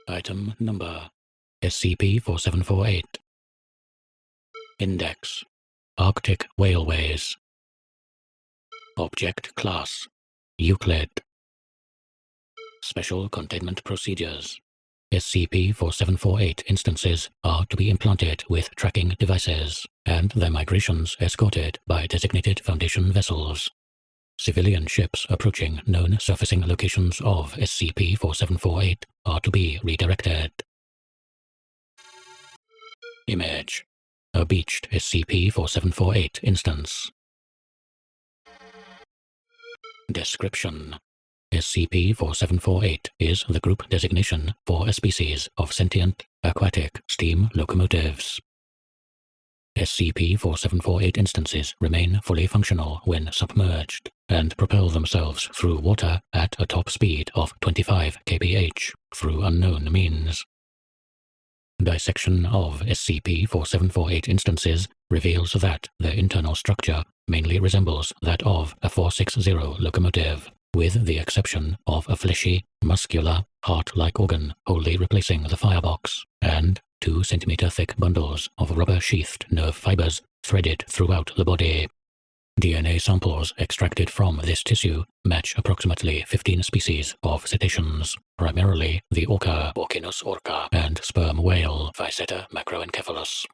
Item Number SCP-4748. Index Arctic Whaleways. Object Class Euclid. Special Containment Procedures. SCP-4748 instances are to be implanted with tracking devices, and their migrations escorted by designated Foundation vessels. Civilian ships approaching known surfacing locations of SCP-4748 are to be redirected. Image: a beached SCP-4748 instance. Description: SCP-4748 is the group designation for a species of sentient, aquatic steam locomotives. SCP-4748 instances remain fully functional when submerged, and propel themselves through water at a top speed of 25 kph through unknown means. Dissection of SCP-4748 instances reveals that their internal structure mainly resembles that of a 460 locomotive, with the exception of a fleshy, muscular, heart-like organ wholly replacing the firebox, and 2 centimeter-thick bundles of rubber-sheathed nerve fibers threaded throughout the body. DNA samples extracted from this tissue match approximately 15 species of cetaceans, primarily the orca Orcinus orca and sperm whale Phyceta macroencephalus.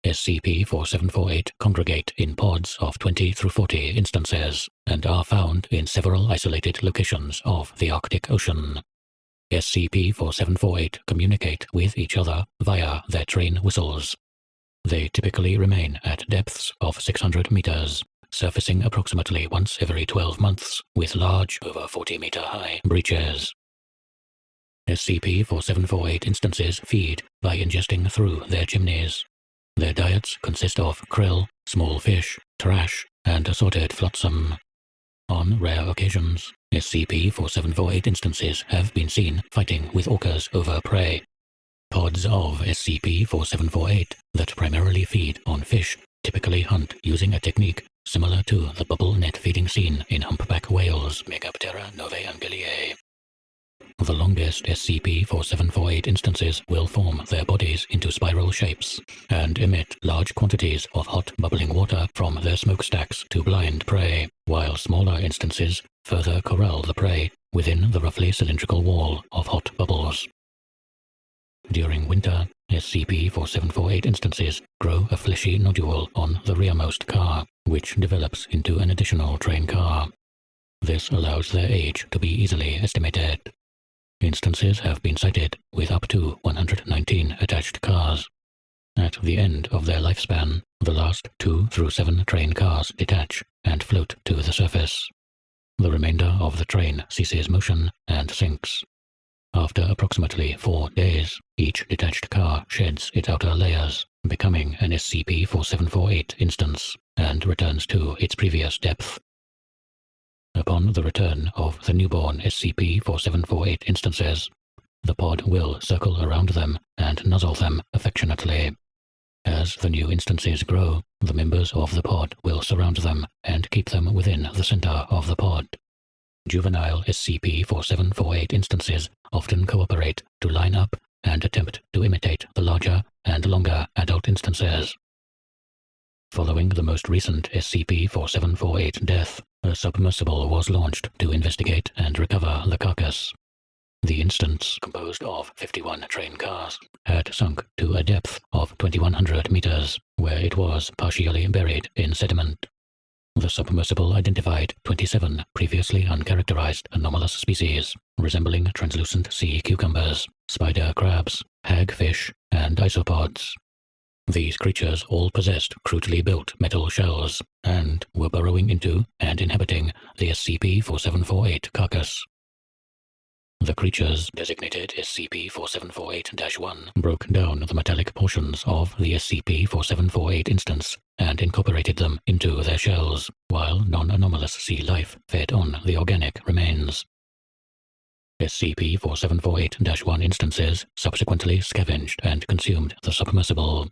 SCP-4748 congregate in pods of 20 through 40 instances, and are found in several isolated locations of the Arctic Ocean. SCP-4748 communicate with each other via their train whistles. They typically remain at depths of 600 meters, surfacing approximately once every 12 months with large, over 40-meter-high breaches. SCP-4748 instances feed by ingesting through their chimneys. Their diets consist of krill, small fish, trash, and assorted flotsam. On rare occasions, SCP-4748 instances have been seen fighting with orcas over prey. Pods of SCP-4748 that primarily feed on fish typically hunt using a technique similar to the bubble net feeding seen in humpback whales Megaptera novae angeliae. The longest SCP-4748 instances will form their bodies into spiral shapes and emit large quantities of hot bubbling water from their smokestacks to blind prey, while smaller instances further corral the prey within the roughly cylindrical wall of hot bubbles. During winter, SCP-4748 instances grow a fleshy nodule on the rearmost car, which develops into an additional train car. This allows their age to be easily estimated. Instances have been cited with up to 119 attached cars. At the end of their lifespan, the last 2 through 7 train cars detach and float to the surface. The remainder of the train ceases motion and sinks. After approximately 4 days, each detached car sheds its outer layers, becoming an SCP-4748 instance, and returns to its previous depth. Upon the return of the newborn SCP-4748 instances, the pod will circle around them and nuzzle them affectionately. As the new instances grow, the members of the pod will surround them and keep them within the center of the pod. Juvenile SCP-4748 instances often cooperate to line up and attempt to imitate the larger and longer adult instances. Following the most recent SCP-4748 death, a submersible was launched to investigate and recover the carcass. The instance, composed of 51 train cars, had sunk to a depth of 2100 meters, where it was partially buried in sediment. The submersible identified 27 previously uncharacterized anomalous species, resembling translucent sea cucumbers, spider crabs, hagfish, and isopods. These creatures all possessed crudely built metal shells, and were burrowing into and inhabiting the SCP-4748 carcass. The creatures, designated SCP-4748-1, broke down the metallic portions of the SCP-4748 instance and incorporated them into their shells, while non-anomalous sea life fed on the organic remains. SCP-4748-1 instances subsequently scavenged and consumed the submersible,